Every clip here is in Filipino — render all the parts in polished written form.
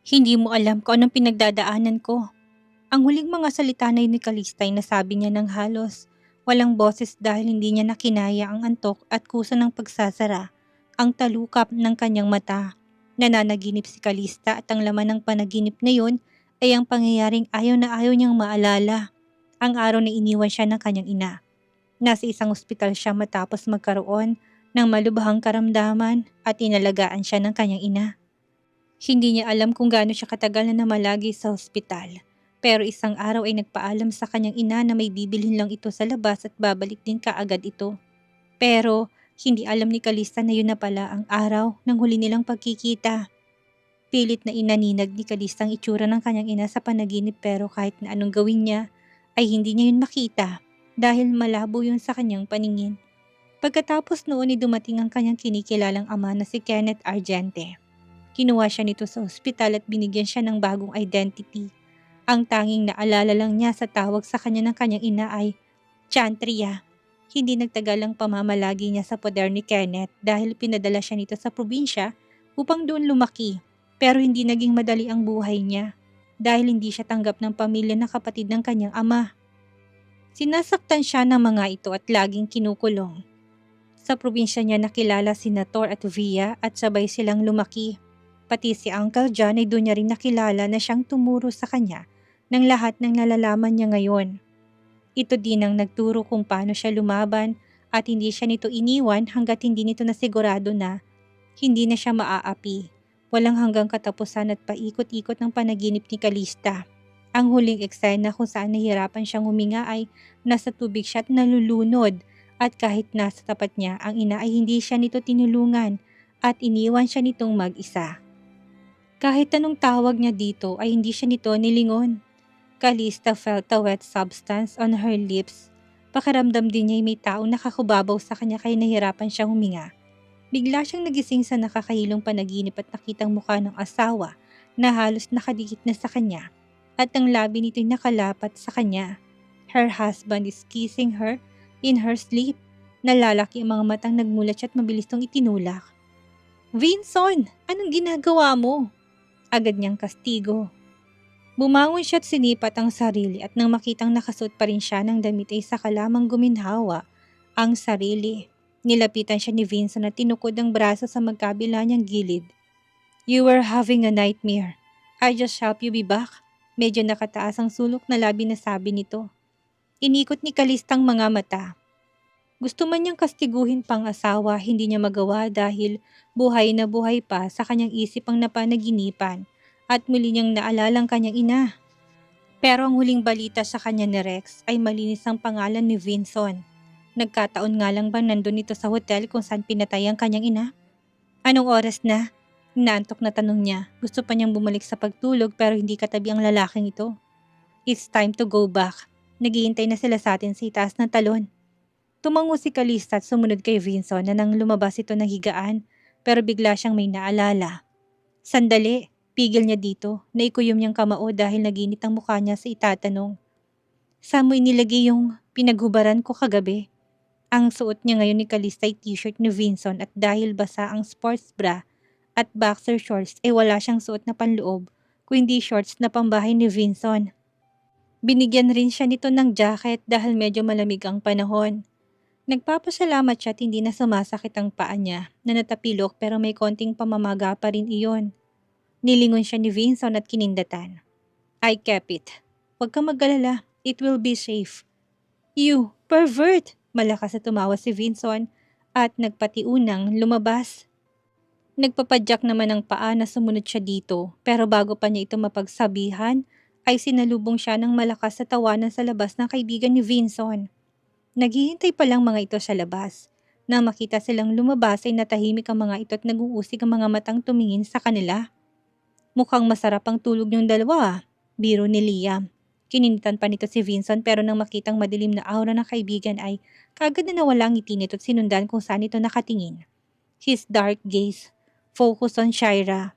Hindi mo alam kung anong pinagdadaanan ko. Ang huling mga salita na yun ni Calista ay nasabi niya ng halos walang boses dahil hindi niya nakinaya ang antok at kusa ng pagsasara ang talukap ng kanyang mata. Nananaginip si Calista at ang laman ng panaginip na yun ay ang pangyayaring ayaw na ayaw niyang maalala. Ang araw na iniwan siya ng kanyang ina. Nasa isang ospital siya matapos magkaroon ng malubhang karamdaman at inalagaan siya ng kanyang ina. Hindi niya alam kung gaano siya katagal na namalagi sa ospital. Pero isang araw ay nagpaalam sa kanyang ina na may bibilhin lang ito sa labas at babalik din kaagad ito. Pero hindi alam ni Calista na yun na pala ang araw ng huli nilang pagkikita. Pilit na inaninag ni Calista ang itsura ng kanyang ina sa panaginip pero kahit na anong gawin niya ay hindi niya yun makita dahil malabo yun sa kanyang paningin. Pagkatapos noon ay dumating ang kanyang kinikilalang ama na si Kenneth Argente. Kinuha siya nito sa ospital at binigyan siya ng bagong identity. Ang tanging naalala lang niya sa tawag sa kanya ng kanyang ina ay Chantria. Hindi nagtagal ang pamamalagi niya sa poder ni Kenneth dahil pinadala siya nito sa probinsya upang doon lumaki. Pero hindi naging madali ang buhay niya dahil hindi siya tanggap ng pamilya ng kapatid ng kanyang ama. Sinasaktan siya ng mga ito at laging kinukulong. Sa probinsya niya nakilala si Tor at Via at sabay silang lumaki. Pati si Uncle John ay doon niya rin nakilala na siyang tumuro sa kanya ng lahat ng nalalaman niya ngayon. Ito din ang nagturo kung paano siya lumaban at hindi siya nito iniwan hanggat hindi nito nasigurado na hindi na siya maaapi. Walang hanggang katapusan at paikot-ikot ng panaginip ni Calista. Ang huling eksena kung saan nahirapan siyang huminga ay nasa tubig siya at nalulunod at kahit nasa tapat niya ang ina ay hindi siya nito tinulungan at iniwan siya nitong mag-isa. Kahit anong tawag niya dito ay hindi siya nito nilingon. Calista felt a wet substance on her lips. Pakiramdam din niya may taong nakakubabaw sa kanya kaya nahirapan siyang huminga. Bigla siyang nagising sa nakakahilong panaginip at nakitang mukha ng asawa na halos nakadikit na sa kanya at ang labi nito'y nakalapat sa kanya. Her husband is kissing her in her sleep. Nalalaki ang mga matang nagmulat siya at mabilis tong itinulak. Vinson, anong ginagawa mo? Agad niyang kastigo. Bumangon siya at sinipat ang sarili at nang makitang nakasuot pa rin siya ng damit ay saka lamang guminhawa ang sarili. Nilapitan siya ni Vincent at tinukod ang braso sa magkabila niyang gilid. You were having a nightmare. I just help you be back. Medyo nakataas ang sulok na labi na sabi nito. Inikot ni Calistang mga mata. Gusto man niyang kastiguhin pang asawa, hindi niya magawa dahil buhay na buhay pa sa kanyang isip ang napanaginipan at muli niyang naalalang kanyang ina. Pero ang huling balita sa kanya ni Rex ay malinis ang pangalan ni Vinson. Nagkataon nga lang bang nandun ito sa hotel kung saan pinatay ang kanyang ina? Anong oras na? Naantok na tanong niya. Gusto pa niyang bumalik sa pagtulog pero hindi katabi ang lalaking ito. It's time to go back. Naghihintay na sila sa atin sa itaas ng talon. Tumango si Calista at sumunod kay Vinson na nang lumabas ito ng higaan pero bigla siyang may naalala. Sandali, pigil niya dito. Naikuyom niyang kamao dahil naginit ang mukha niya sa itatanong. Saan mo inilagay yung pinaghubaran ko kagabi? Ang suot niya ngayon ni Calista ay t-shirt ni Vinson at dahil basa ang sports bra at boxer shorts ay wala siyang suot na panloob kundi shorts na pambahay ni Vinson. Binigyan rin siya nito ng jacket dahil medyo malamig ang panahon. Nagpapasalamat siya at hindi na sumasakit ang paa niya na natapilok pero may konting pamamaga pa rin iyon. Nilingon siya ni Vinson at kinindatan. I kept it. Huwag kang mag-alala. It will be safe. You, pervert! Malakas na tumawa si Vinson at nagpatiunang lumabas. Nagpapadyak naman ang paa na sumunod siya dito pero bago pa niya ito mapagsabihan ay sinalubong siya ng malakas sa tawanan sa labas ng kaibigan ni Vinson. Naghihintay pa lang mga ito sa labas. Nang makita silang lumabas ay natahimik ang mga ito at nag-uusig ang mga matang tumingin sa kanila. Mukhang masarap ang tulog niyong dalawa, biro ni Liam. Kininitan pa nito si Vincent pero nang makitang madilim na aura ng kaibigan ay kagad na nawala ang ngiti nito at sinundan kung saan ito nakatingin. His dark gaze focused on Shira.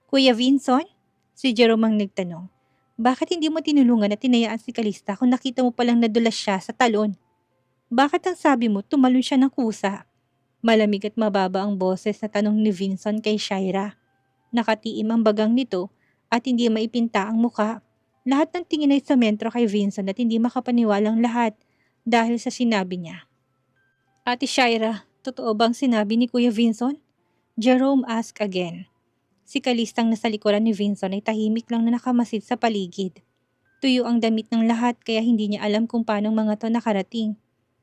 Kuya Vincent? Si Jerome ang nagtanong. Bakit hindi mo tinulungan at tinayaan si Calista kung nakita mo palang nadulas siya sa talon? Bakit ang sabi mo tumalon siya ng kusa? Malamig at mababa ang boses na tanong ni Vincent kay Shira. Nakatiim ang bagang nito at hindi maipinta ang muka. Lahat ng tingin ay sumentro kay Vincent at hindi makapaniwalang lahat dahil sa sinabi niya. Ate Shaira, totoo bang sinabi ni Kuya Vincent? Jerome asked again. Si Kalistang nasa likuran ni Vincent ay tahimik lang na nakamasid sa paligid. Tuyo ang damit ng lahat kaya hindi niya alam kung paano mga to nakarating.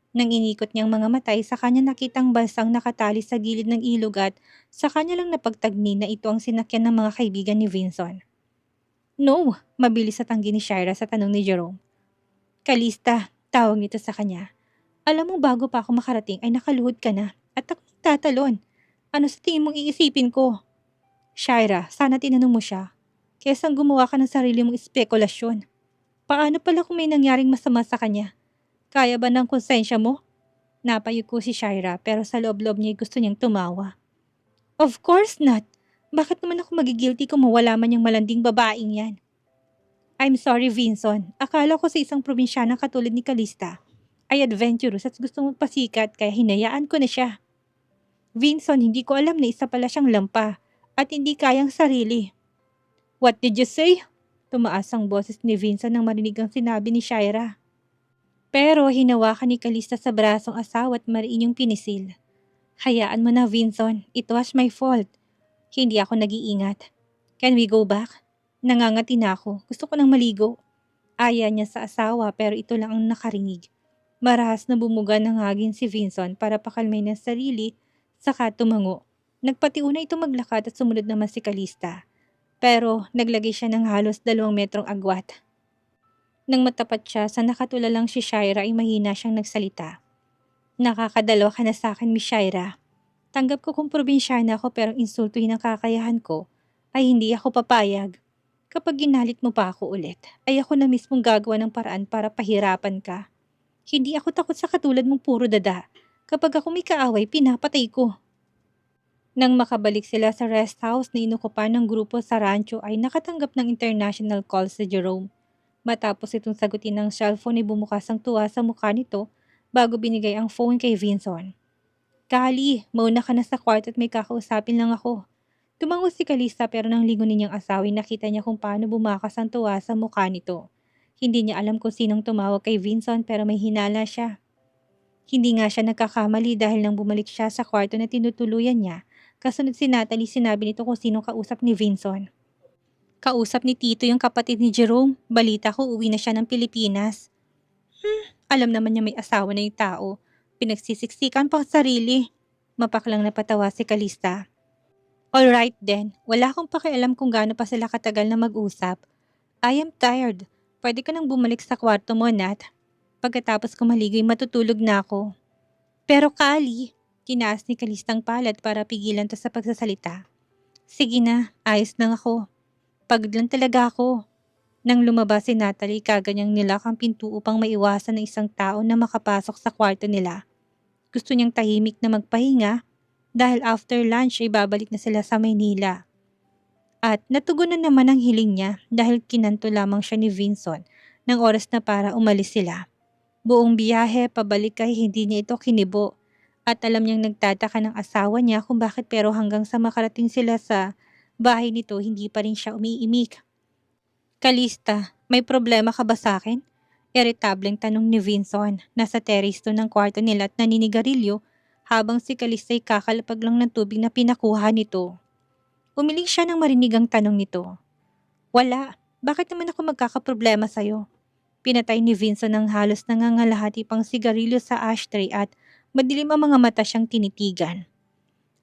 Nang inikot niyang mga matay, sa kanya nakitang balsang nakatali sa gilid ng ilog at sa kanya lang napagtagni na ito ang sinakyan ng mga kaibigan ni Vincent. No, mabilis sa tanggi ni Shaira sa tanong ni Jerome. Kalista, tawag nito sa kanya. Alam mo bago pa ako makarating ay nakaluhod ka na at ako tatalon. Ano sa tingin mong iisipin ko? Shaira, sana tinanong mo siya. Kesang gumawa ka ng sarili mong espekulasyon. Paano pala kung may nangyaring masama sa kanya? Kaya ba ng konsensya mo? Napayuko si Shaira pero sa loob-loob niya gusto niyang tumawa. Of course not. Bakit naman ako magigilty kung mawala man yung malanding babaeng yan? I'm sorry Vincent. Akala ko sa isang probinsyana katulad ni Kalista ay adventurous at gusto magpasikat kaya hinayaan ko na siya. Vincent, hindi ko alam na isa pala siyang lampa at hindi kayang sarili. What did you say? Tumaas ang boses ni Vincent nang marinig ang sinabi ni Shaira. Pero hinawakan ni Kalista sa brasong asawa at mariin yung pinisil. Hayaan mo na Vincent, it was my fault. Hindi ako nag-iingat. Can we go back? Nangangati na ako, gusto ko nang maligo. Aya niya sa asawa pero ito lang ang nakarinig. Marahas na bumuga ng hagin si Vincent para pakalmay ng sarili, saka tumango. Nagpatiuna ito maglakad at sumunod naman si Kalista. Pero naglagay siya ng halos 2 metrong agwat. Nang matapat siya sa nakatulalang si Shaira ay mahina siyang nagsalita. Nakakadalawa ka na sa akin, Miss Shaira. Tanggap ko kung probinsyana ako pero insultuhin ang kakayahan ko ay hindi ako papayag. Kapag ginalit mo pa ako ulit, ay ako na mismong gagawa ng paraan para pahirapan ka. Hindi ako takot sa katulad mong puro dada. Kapag ako may kaaway, pinapatay ko. Nang makabalik sila sa rest house na inukupan ng grupo sa rancho ay nakatanggap ng international call si Jerome. Matapos itong sagutin ng cellphone ay bumukas ang tuwa sa mukha nito bago binigay ang phone kay Vincent. Kali, mauna ka na sa kwarto at may kakausapin lang ako. Tumango si Kalista pero nang lingunin niyang asawa ay nakita niya kung paano bumakas ang tuwa sa mukha nito. Hindi niya alam kung sinong tumawag kay Vincent pero may hinala siya. Hindi nga siya nagkakamali dahil nang bumalik siya sa kwarto na tinutuluyan niya, kasunod si Natalie sinabi nito kung sinong kausap ni Vincent. Kausap ni Tito yung kapatid ni Jerome. Balita ko uwi na siya ng Pilipinas. Alam naman niya may asawa na yung tao. Pinagsisiksikan pa ang sarili. Mapaklang napatawa si Kalista. Alright then, wala akong pakialam kung gaano pa sila katagal na mag-usap. I am tired. Pwede ka nang bumalik sa kwarto mo, Nat. Pagkatapos ko maligoy matutulog na ako. Pero Kali, tinaas ni Kalistang palad para pigilan to sa pagsasalita. Sige na, ayos lang ako. Pagod lang talaga ako. Nang lumabas si Natalie, kaganyang nilak ang pinto upang maiwasan ng isang tao na makapasok sa kwarto nila. Gusto niyang tahimik na magpahinga dahil after lunch ay babalik na sila sa Maynila. At natugunan naman ang hiling niya dahil kinanto lamang siya ni Vincent ng oras na para umalis sila. Buong biyahe pabalik ay hindi niya ito kinibo at alam niyang nagtataka ng asawa niya kung bakit pero hanggang sa makarating sila sa bahay nito hindi pa rin siya umiimik. Kalista, may problema ka ba sa akin? Iritableng tanong ni Vincent. Nasa terrace to ng kwarto nila at naninigarilyo habang si Kalista ay kakalapag lang ng tubig na pinakuha nito. Umiling siya nang marinig ang tanong nito. Wala, bakit naman ako magkakaproblema sa'yo? Pinatay ni Vincent ng halos nangangalahati pang sigarilyo sa ashtray at madilim ang mga mata siyang tinitigan.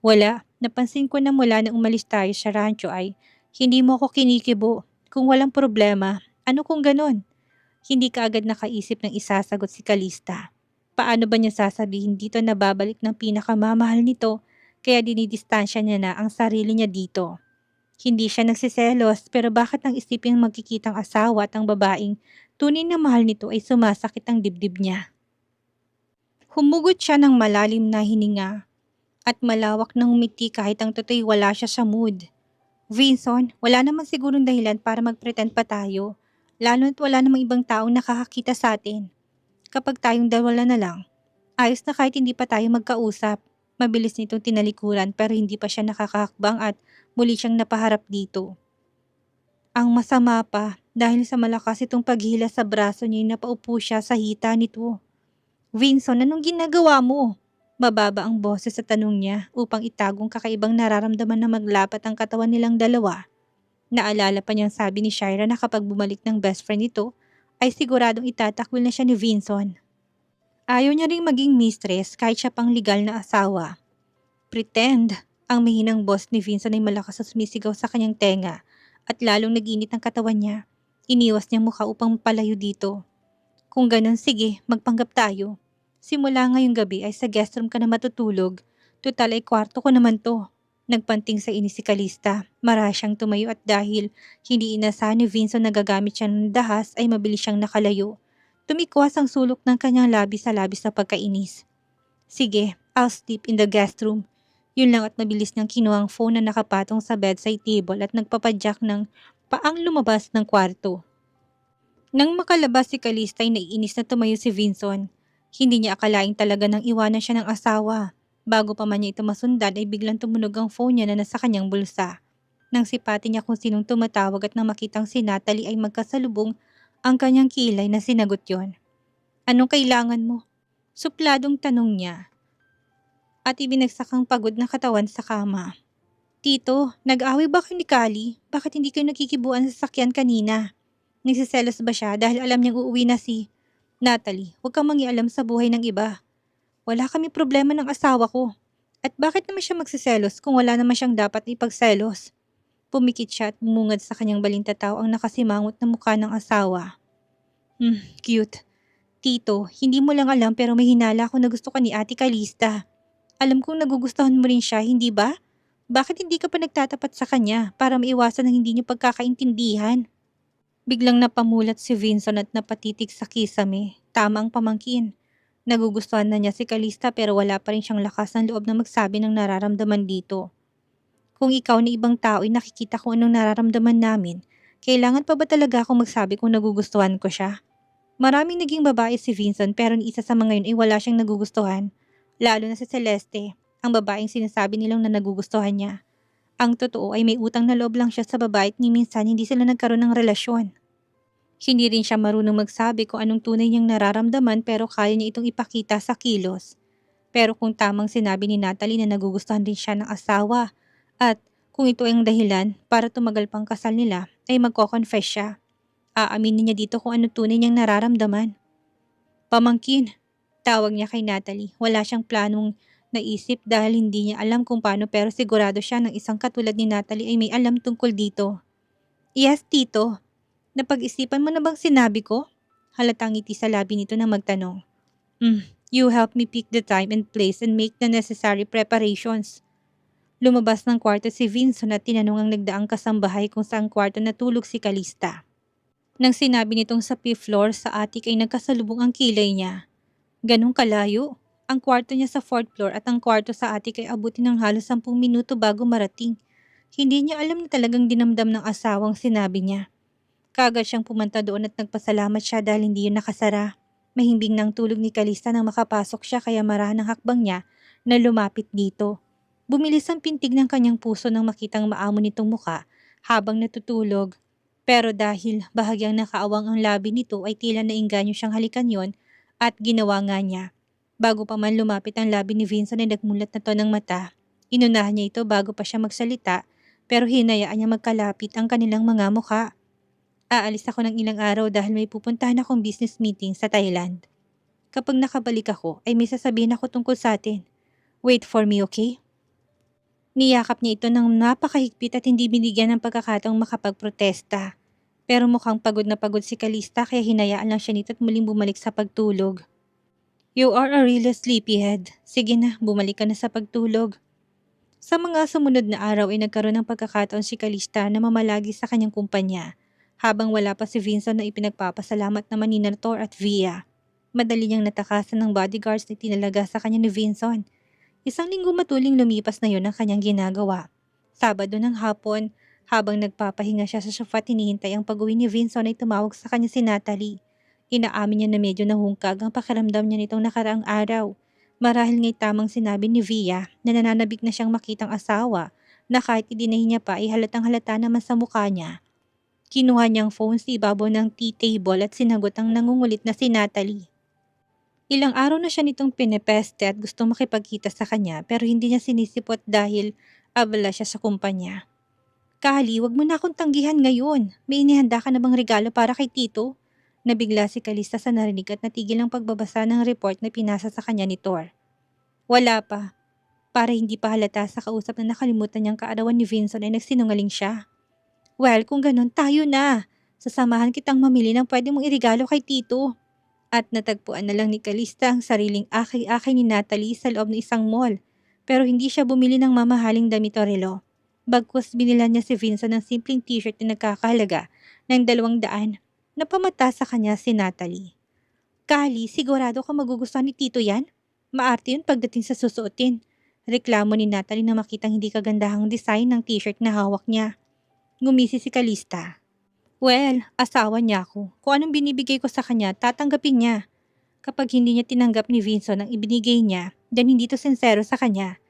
Wala, napansin ko na mula na umalis tayo sa rancho ay hindi mo ako kinikibo. Kung walang problema, ano kung ganon? Hindi ka agad nakaisip ng isasagot si Kalista. Paano ba niya sasabihin dito na babalik ng pinakamamahal nito kaya dinidistansya niya na ang sarili niya dito? Hindi siya nagsiselos pero bakit nang isipin magkikitang asawa at ang babaeng tunay na mahal nito ay sumasakit ang dibdib niya? Humugot siya ng malalim na hininga at malawak ng ngumiti kahit ang toto'y wala siya sa mood. Vincent, wala naman sigurong dahilan para mag-pretend pa tayo, lalo na't wala namang ibang taong nakakakita sa atin. Kapag tayong dalawa na lang, ayos na kahit hindi pa tayo magkausap. Mabilis nitong tinalikuran pero hindi pa siya nakakahakbang at muli siyang napaharap dito. Ang masama pa, dahil sa malakas itong paghila sa braso niya ay napaupo siya sa hita nito. Vinson, anong ginagawa mo? Mababa ang boses sa tanong niya upang itagong kakaibang nararamdaman na maglapat ang katawan nilang dalawa. Naalala pa niyang sabi ni Shira na kapag bumalik ng best friend nito, ay siguradong itatakwil na siya ni Vinson. Ayaw niya ring maging mistress kahit siya pang legal na asawa. Pretend, ang mahinang boss ni Vinson ay malakas na sumisigaw sa kanyang tenga at lalong nag-init ang katawan niya. Iniwas niyang mukha upang palayo dito. Kung ganun, sige, magpanggap tayo. Simula ngayong gabi ay sa guest room ka na matutulog. Tutal ay kwarto ko naman to. Nagpanting sa inis si Calista. Mara siyang tumayo at dahil hindi inasahan ni Vinson na gagamit siya ng dahas ay mabilis siyang nakalayo. Tumikwas ang sulok ng kanyang labis sa labis na pagkainis. Sige, I'll sleep in the guest room. Yun lang at mabilis niyang kinuha ang phone na nakapatong sa bedside table at nagpapadyak ng paang lumabas ng kwarto. Nang makalabas si Calista ay naiinis na tumayo si Vinson. Hindi niya akalaing talaga nang iwanan siya ng asawa. Bago pa man niya ito masundan ay biglang tumunog ang phone niya na nasa kanyang bulsa. Nang sipati niya kung sinong tumatawag at nang makitang si Natalie ay magkasalubong ang kanyang kilay na sinagot yon. Anong kailangan mo? Supladong tanong niya at ibinagsak ang pagod na katawan sa kama. Tito, nag-away ba kayo ni Kali? Bakit hindi kayo nakikibuan sa sasakyan kanina? Nagsiselos ba siya dahil alam niyang uuwi na si Natalie? Huwag kang mangialam sa buhay ng iba. Wala kami problema ng asawa ko. At bakit naman siya magsiselos kung wala naman siyang dapat ipagselos? Pumikit siya at bumungad sa kanyang balintataw ang nakasimangot na mukha ng asawa. Cute. Tito, hindi mo lang alam pero may hinala ako na gusto ka ni Ate Calista. Alam kong nagugustuhan mo rin siya, hindi ba? Bakit hindi ka pa nagtatapat sa kanya para maiwasan ang hindi niyo pagkakaintindihan? Biglang napamulat si Vinson at napatitig sa kisame. Tama ang pamangkin. Nagugustuhan na niya si Calista pero wala pa rin siyang lakas ng loob na magsabi ng nararamdaman dito. Kung ikaw na ibang tao ay nakikita kung anong nararamdaman namin, kailangan pa ba talaga akong magsabi kung nagugustuhan ko siya? Maraming naging babae si Vincent pero ni isa sa mga yun ay wala siyang nagugustuhan. Lalo na si Celeste, ang babaeng sinasabi nilang na nagugustuhan niya. Ang totoo ay may utang na loob lang siya sa babae at ni minsan hindi sila nagkaroon ng relasyon. Hindi rin siya marunong magsabi kung anong tunay niyang nararamdaman pero kaya niya itong ipakita sa kilos. Pero kung tamang sinabi ni Natalie na nagugustuhan din siya ng asawa at kung ito ay ang dahilan para tumagal pang kasal nila ay magko-confess siya. Aaminin niya dito kung ano tunay niyang nararamdaman. Pamangkin, tawag niya kay Natalie. Wala siyang planong naisip dahil hindi niya alam kung paano pero sigurado siya ng isang katulad ni Natalie ay may alam tungkol dito. Yes, tito. Napag-isipan mo na bang sinabi ko? Halatang ngiti sa labi nito na magtanong. You help me pick the time and place and make the necessary preparations. Lumabas ng kwarto si Vincent at tinanong ang nagdaang kasambahay kung saan kwarto natulog si Calista. Nang sinabi nitong sa fifth floor sa attic ay nagkasalubong ang kilay niya. Ganong kalayo. Ang kwarto niya sa fourth floor at ang kwarto sa attic ay abutin ng halos 10 minuto bago marating. Hindi niya alam na talagang dinamdam ng asawang sinabi niya. Kaagad siyang pumunta doon at nagpasalamat siya dahil hindi yun nakasara. Mahimbing ng tulog ni Calista nang makapasok siya kaya marahan ang hakbang niya na lumapit dito. Bumilis ang pintig ng kanyang puso nang makitang maamo nitong muka habang natutulog. Pero dahil bahagyang nakaawang ang labi nito ay tila nainganyo siyang halikan yon at ginawa nga niya. Bago pa man lumapit ang labi ni Vincent ay nagmulat na to ng mata. Inunahan niya ito bago pa siya magsalita pero hinayaan niya magkalapit ang kanilang mga mukha. Aalis ako ng ilang araw dahil may pupuntahan akong business meeting sa Thailand. Kapag nakabalik ako ay may sasabihin ako tungkol sa atin. Wait for me, okay? Niyakap niya ito ng napakahigpit at hindi binigyan ng pagkakataong makapagprotesta. Pero mukhang pagod na pagod si Calista kaya hinayaan lang siya nito at muling bumalik sa pagtulog. You are a real sleepyhead. Sige na, bumalik ka na sa pagtulog. Sa mga sumunod na araw ay nagkaroon ng pagkakataon si Calista na mamalagi sa kanyang kumpanya. Habang wala pa si Vincent na ipinagpapasalamat naman ni Nator at Via. Madali niyang natakasan ng bodyguards na tinalaga sa kanya ni Vincent. Isang linggo matuling lumipas na yon ang kanyang ginagawa. Sabado ng hapon, habang nagpapahinga siya sa sofa at hinihintay ang pag-uwi ni Vincent ay tumawag sa kanya si Natalie. Inaamin niya na medyo nahungkag ang pakiramdam niya nitong nakaraang araw. Marahil nga'y tamang sinabi ni Via na nananabik na siyang makitang asawa na kahit idinahin niya pa ay halatang halata naman sa mukha niya. Kinuha niyang phone sa ibabaw ng tea table at sinagot ang nangungulit na si Natalie. Ilang araw na siya nitong pinepeste at gustong makipagkita sa kanya pero hindi niya sinisipot dahil abala siya sa kumpanya. Kali, wag mo na akong tanggihan ngayon. May inihanda ka na bang regalo para kay Tito? Nabigla si Kalista sa narinig at natigil ang pagbabasa ng report na pinasa sa kanya ni Thor. Wala pa. Para hindi pa halata sa kausap na nakalimutan niyang kaarawan ni Vincent ay nagsinungaling siya. Well, kung ganun, tayo na. Sasamahan kitang mamili ng pwede mong irigalo kay Tito. At natagpuan na lang ni Kalista ang sariling aki-aki ni Natalie sa loob ng isang mall. Pero hindi siya bumili ng mamahaling damit o relo. Bagkus binilan niya si Vincent ng simpleng t-shirt na nagkakahalaga ng 200 na pamata sa kanya si Natalie. Kali, sigurado ka magugustuhan ni Tito yan? Maarte yun pagdating sa susuotin. Reklamo ni Natalie na makitang hindi kagandahang design ng t-shirt na hawak niya. Ngumisi si Kalista. Well, asawa niya ako. Kung anong binibigay ko sa kanya, tatanggapin niya. Kapag hindi niya tinanggap ni Vincent ang ibinigay niya, then hindi to sincero sa kanya.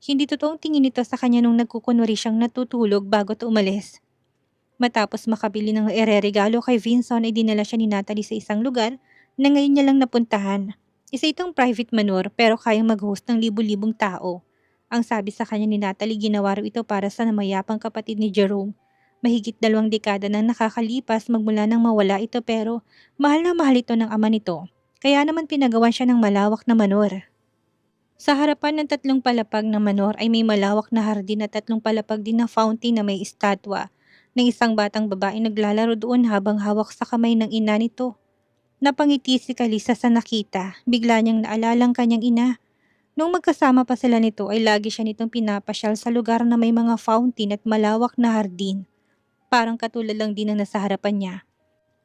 Hindi totoong tingin nito sa kanya nung nagkukunwari siyang natutulog bago to umalis. Matapos makabili ng ereregalo kay Vincent ay dinala siya ni Natalie sa isang lugar na ngayon niya lang napuntahan. Isa itong private manor pero kayang mag-host ng libu-libong tao. Ang sabi sa kanya ni Natalie, ginawa raw ito para sa namayapang kapatid ni Jerome. Mahigit 2 dekada nang nakakalipas magmula nang mawala ito pero mahal na mahal ito ng ama nito. Kaya naman pinagawan siya ng malawak na manor. Sa harapan ng 3 palapag na manor ay may malawak na hardin at 3 palapag din na fountain na may estatwa ng isang batang babae naglalaro doon habang hawak sa kamay ng ina nito. Napangiti si Kalisa sa nakita, bigla niyang naalala ang kanyang ina. Nung magkasama pa sila nito ay lagi siya nitong pinapasyal sa lugar na may mga fountain at malawak na hardin. Parang katulad lang din ang nasa harapan niya.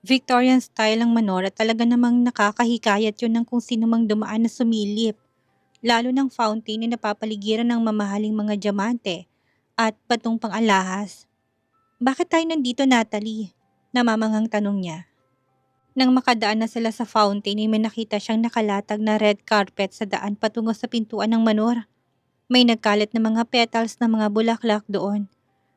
Victorian style ang manor at talaga namang nakakahikayat yun ng kung sino mang dumaan na sumilip. Lalo ng fountain na napapaligiran ng mamahaling mga diamante at batong pang-alahas. Bakit tayo nandito, Natalie? Namamangang tanong niya. Nang makadaan na sila sa fountain ay may nakita siyang nakalatag na red carpet sa daan patungo sa pintuan ng manor. May nagkalat na mga petals na mga bulaklak doon.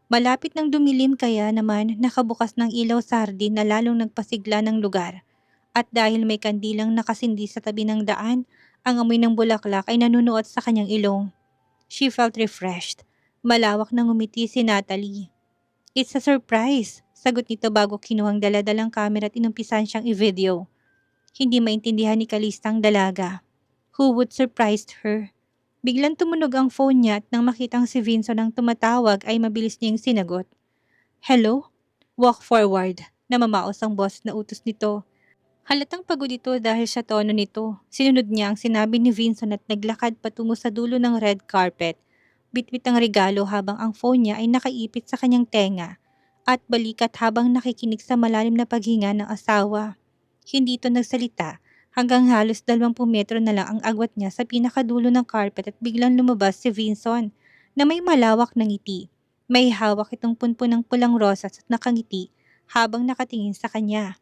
Malapit nang dumilim kaya naman nakabukas ng ilaw sa hardin na lalong nagpasigla ng lugar. At dahil may kandilang nakasindi sa tabi ng daan, ang amoy ng bulaklak ay nanunuot sa kanyang ilong. She felt refreshed. Malawak na ngumiti si Natalie. It's a surprise, sagot nito bago kinuhang daladalang camera at inumpisan siyang i-video. Hindi maintindihan ni Kalista ang dalaga. Who would surprise her? Biglang tumunog ang phone niya at nang makitang si Vincent ang tumatawag ay mabilis niyang sinagot. Hello? Walk forward. Namamaos ang boss na utos nito. Halatang pagod ito dahil sa tono nito. Sinunod niya ang sinabi ni Vincent at naglakad patungo sa dulo ng red carpet. Bitbit ang regalo habang ang phone niya ay nakaipit sa kanyang tenga at balikat habang nakikinig sa malalim na paghinga ng asawa. Hindi ito nagsalita hanggang halos 20 metro na lang ang agwat niya sa pinakadulo ng carpet at biglang lumabas si Vincent na may malawak na ngiti. May hawak itong punpun ng pulang rosas at nakangiti habang nakatingin sa kanya.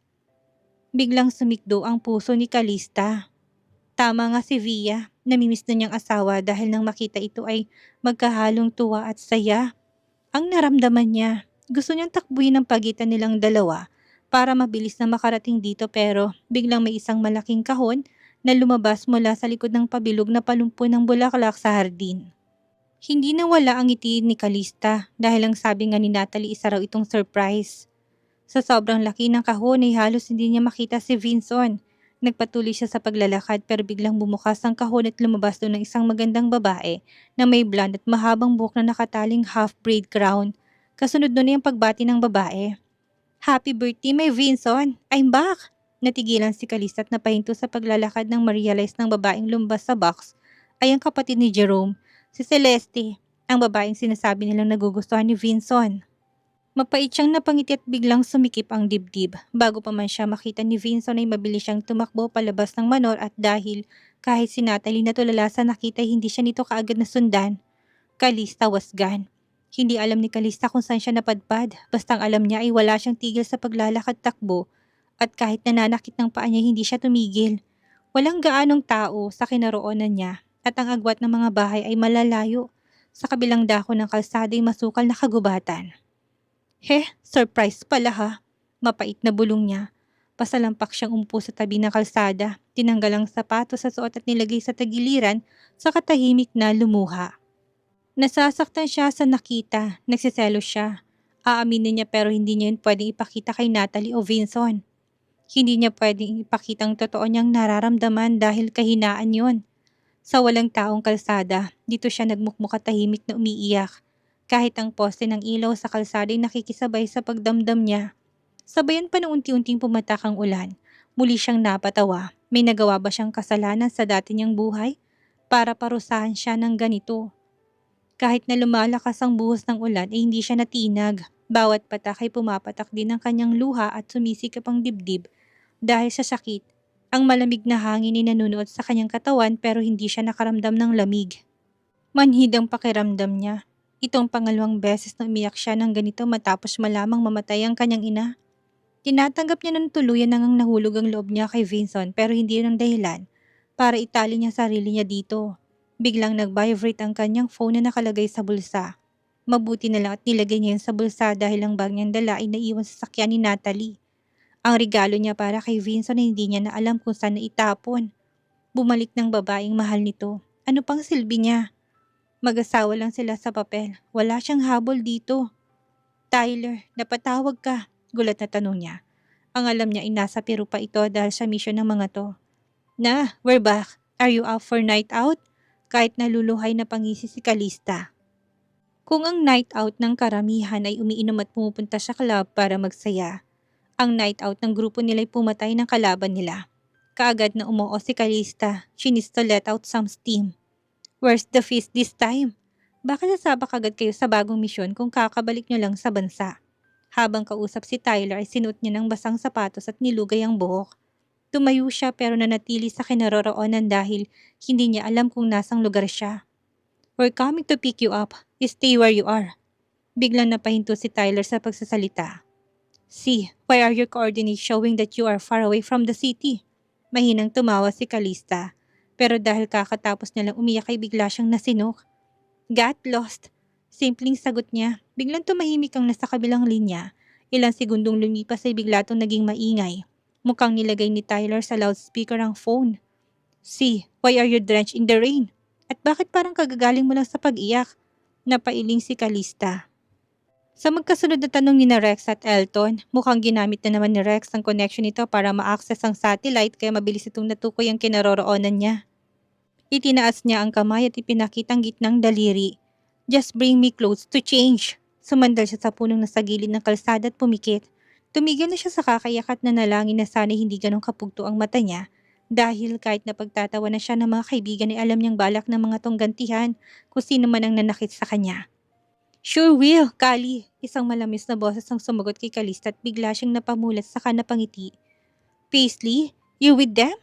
Biglang sumikdo ang puso ni Kalista. Tama nga si Via, namimiss na niyang asawa dahil nang makita ito ay magkahalong tuwa at saya. Ang naramdaman niya, gusto niyang takbuhin ang pagitan nilang dalawa para mabilis na makarating dito pero biglang may isang malaking kahon na lumabas mula sa likod ng pabilog na palumpo ng bulaklak sa hardin. Hindi nawala ang ngiti ni Kalista dahil ang sabi nga ni Natalie isa raw itong surprise. Sa sobrang laki ng kahon ay halos hindi niya makita si Vincent. Nagpatuloy siya sa paglalakad pero biglang bumukas ang kahon at lumabas doon ng isang magandang babae na may blonde at mahabang buhok na nakataling half-braid crown. Kasunod doon ay ang pagbati ng babae. Happy birthday, my Vincent! I'm back! Natigilan si Kalista at napahinto sa paglalakad nang ma-realize ng babaeng lumabas sa box ay ang kapatid ni Jerome, si Celeste, ang babaeng sinasabi nilang nagugustuhan ni Vincent. Mapait siyang napangiti at biglang sumikip ang dibdib. Bago pa man siya makita ni Vincent ay mabilis siyang tumakbo palabas ng manor at dahil kahit si Natalie natulala sa nakita hindi siya nito kaagad nasundan. Kalista was gone. Hindi alam ni Kalista kung saan siya napadpad. Bastang alam niya ay wala siyang tigil sa paglalakad takbo at kahit nananakit ng paa niya hindi siya tumigil. Walang gaanong tao sa kinaroonan niya at ang agwat ng mga bahay ay malalayo. Sa kabilang dako ng kalsada ay masukal na kagubatan. Surprise pala ha. Mapait na bulong niya. Pasalampak siyang umupo sa tabi ng kalsada, tinanggal ang sapatos sa suot at nilagay sa tagiliran sa katahimik na lumuha. Nasasaktan siya sa nakita, nagsiselos siya. Aaminin niya pero hindi niya yun pwedeng ipakita kay Natalie o Vinson. Hindi niya pwedeng ipakita ang totoo niyang nararamdaman dahil kahinaan yon. Sa walang taong kalsada, dito siya nagmukmuk at tahimik na umiiyak. Kahit ang poste ng ilaw sa kalsada ay nakikisabay sa pagdamdam niya. Sabayan pa ng unti-unting pumatak ang ulan. Muli siyang napatawa. May nagawa ba siyang kasalanan sa dati niyang buhay? Para parusahan siya ng ganito. Kahit na lumalakas ang buhos ng ulan ay hindi siya natinag. Bawat patak ay pumapatak din ang kanyang luha at sumisikap ang dibdib. Dahil sa sakit, ang malamig na hangin ay nanunuot sa kanyang katawan pero hindi siya nakaramdam ng lamig. Manhid ang pakiramdam niya. Itong pangalawang beses na umiyak siya ng ganito matapos malamang mamatay ang kanyang ina. Tinatanggap niya ng tuluyan nang nahulog ang loob niya kay Vincent pero hindi yun ang dahilan para itali niya sarili niya dito. Biglang nag-vibrate ang kanyang phone na nakalagay sa bulsa. Mabuti na lang at nilagay niya yun sa bulsa dahil ang bag niyang dala ay naiwan sa sakyan ni Natalie. Ang regalo niya para kay Vincent na hindi niya na alam kung saan na itapon. Bumalik ng babaeng mahal nito. Ano pang silbi niya? Mag-asawa lang sila sa papel. Wala siyang habol dito. Tyler, napatawag ka. Gulat na tanong niya. Ang alam niya ay nasa Peru pa ito dahil sa mission ng mga to. Na, we're back. Are you out for night out? Kahit naluluhay na pangisi si Calista. Kung ang night out ng karamihan ay umiinom at pumupunta sa club para magsaya, ang night out ng grupo nila ay pumatay ng kalaban nila. Kaagad na umuo si Calista. She needs to let out some steam. Where's the feast this time? Bakit sasabak agad kayo sa bagong misyon kung kakabalik nyo lang sa bansa? Habang kausap si Tyler ay sinuot niya ng basang sapatos at nilugay ang buhok. Tumayo siya pero nanatili sa kinaroroonan dahil hindi niya alam kung nasang lugar siya. We're coming to pick you up. Stay where you are. Biglang napahinto si Tyler sa pagsasalita. See, why are your coordinates showing that you are far away from the city? Mahinang tumawa si Calista. Pero dahil kakatapos nilang umiyak ay bigla siyang nasinok. Got lost. Simpleng sagot niya. Biglang tumahimik ang nasa kabilang linya. Ilang segundong lumipas ay bigla itong naging maingay. Mukhang nilagay ni Tyler sa loudspeaker ang phone. See, why are you drenched in the rain? At bakit parang kagagaling mo lang sa pag-iyak? Napailing si Calista. Sa magkasunod na tanong ni Rex at Elton, mukhang ginamit na naman ni Rex ang connection nito para ma-access ang satellite kaya mabilis itong natukoy ang kinaroroonan niya. Itinaas niya ang kamay at ipinakitang gitnang daliri. Just bring me clothes to change. Sumandal siya sa punong nasa gilid ng kalsada at pumikit. Tumigil na siya sa kakayak at nanalangin na sana hindi ganong kapugto ang mata niya dahil kahit napagtatawa na siya ng mga kaibigan ay alam niyang balak ng mga tong gantihan kung sino man ang nanakit sa kanya. Sure will, Kali. Isang malamis na boses ang sumagot kay Calista at bigla siyang napamulat sa kanapangiti. Paisley, you with them?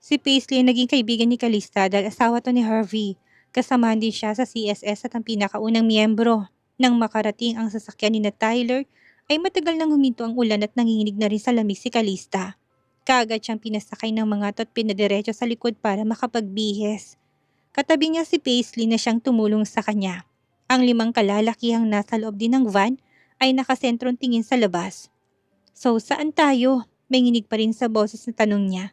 Si Paisley ay naging kaibigan ni Calista dahil asawa to ni Harvey. Kasamahan din siya sa CSS at ang pinakaunang miyembro. Nang makarating ang sasakyan ni na Tyler, ay matagal nang huminto ang ulan at nanginginig na rin sa lamig si Calista. Kaagad siyang pinasakay ng mga to at pinadiretso sa likod para makapagbihis. Katabi niya si Paisley na siyang tumulong sa kanya. Ang 5 kalalakihang nasa loob din ng van ay nakasentrong tingin sa labas. So saan tayo? May nginig pa rin sa boses na tanong niya.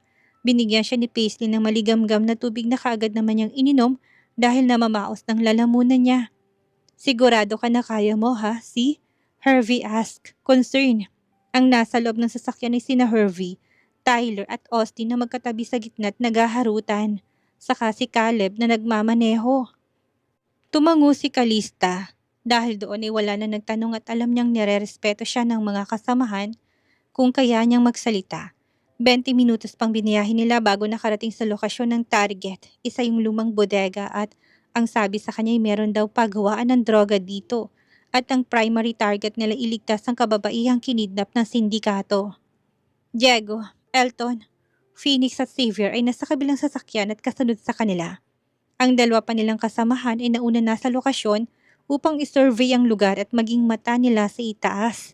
Binigyan siya ni Paisley ng maligamgam na tubig na kaagad naman niyang ininom dahil namamaos ng lalamunan niya. Sigurado ka na kaya mo ha, si? Harvey asked, concerned. Ang nasa loob ng sasakyan ay sina Harvey, Tyler at Austin na magkatabi sa gitna at naghaharutan. Saka si Caleb na nagmamaneho. Tumango si Calista. Dahil doon ay wala na nagtanong at alam niyang nire-respeto siya ng mga kasamahan kung kaya niyang magsalita. 20 minutos pang biniyahin nila bago nakarating sa lokasyon ng target. Isa yung lumang bodega at ang sabi sa kanya ay meron daw paggawaan ng droga dito. At ang primary target nila iligtas ang kababaihang kinidnap ng sindikato. Diego, Elton, Phoenix at Xavier ay nasa kabilang sasakyan at kasunod sa kanila. Ang 2 pa nilang kasamahan ay nauna na sa lokasyon upang isurvey ang lugar at maging mata nila sa itaas.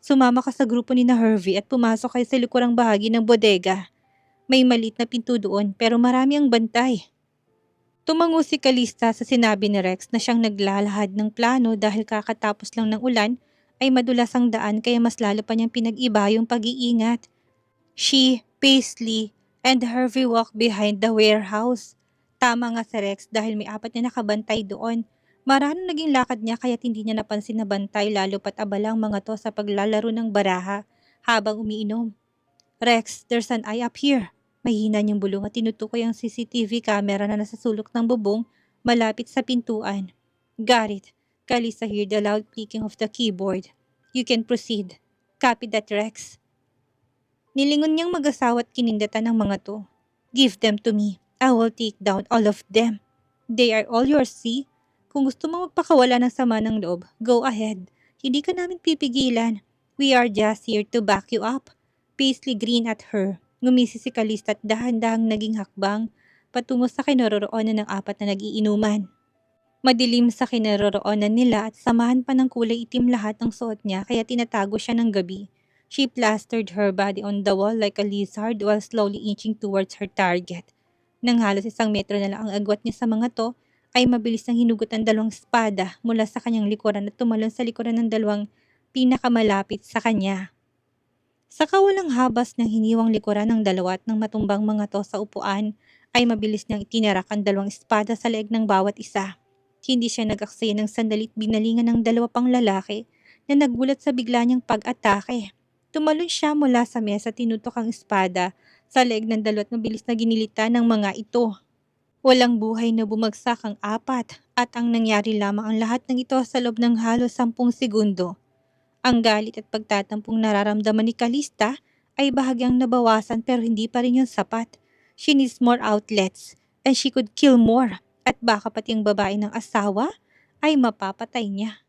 Sumama ka sa grupo ni na Harvey at pumasok kayo sa likurang bahagi ng bodega. May maliit na pinto doon pero marami ang bantay. Tumango si Calista sa sinabi ni Rex na siyang naglalahad ng plano dahil kakatapos lang ng ulan ay madulas ang daan kaya mas lalo pa niyang pinag-iba yung pag-iingat. She, Paisley, and Harvey walked behind the warehouse. Tama nga si Rex dahil may 4 na nakabantay doon. Marano naging lakad niya kaya't hindi niya napansin na bantay lalo pat abala ang mga to sa paglalaro ng baraha habang umiinom. Rex, there's an eye up here. Mahina niyang bulong at tinutukoy ang CCTV camera na nasa sulok ng bubong malapit sa pintuan. Got it. Kalista heard the loud clicking of the keyboard. You can proceed. Copy that, Rex. Nilingon niyang mag-asawa at kinindatan ng mga to. Give them to me. I will take down all of them. They are all yours, see? Kung gusto mo magpakawala ng sama ng loob, go ahead. Hindi ka namin pipigilan. We are just here to back you up. Paisley grinned at her. Ngumisi si Calista at dahan-dahang naging hakbang patungo sa kinaroroonan ng 4 na nag-iinuman. Madilim sa kinaroroonan nila at samahan pa ng kulay itim lahat ng suot niya kaya tinatago siya ng gabi. She plastered her body on the wall like a lizard while slowly inching towards her target. Nang halos 1 metro na lang ang agwat niya sa mga to, ay mabilis nang hinugot ang 2 espada mula sa kanyang likuran at tumalon sa likuran ng 2 pinakamalapit sa kanya. Sa kawalang habas ng hiniwang likuran ng 2 at ng matumbang mga to sa upuan, ay mabilis niyang itinarak ang 2 espada sa leeg ng bawat isa. Hindi siya nag-aksaya ng sandalit binalingan ng 2 pang lalaki na nagulat sa bigla niyang pag-atake. Tumalon siya mula sa mesa tinutok ang espada sa leeg ng 2 at mabilis na ginilitan ng mga ito. Walang buhay na bumagsak ang 4 at ang nangyari lamang ang lahat ng ito sa loob ng halos 10 segundo. Ang galit at pagtatampong nararamdaman ni Calista ay bahagyang nabawasan pero hindi pa rin yun sapat. She needs more outlets and she could kill more at baka pati ang babae ng asawa ay mapapatay niya.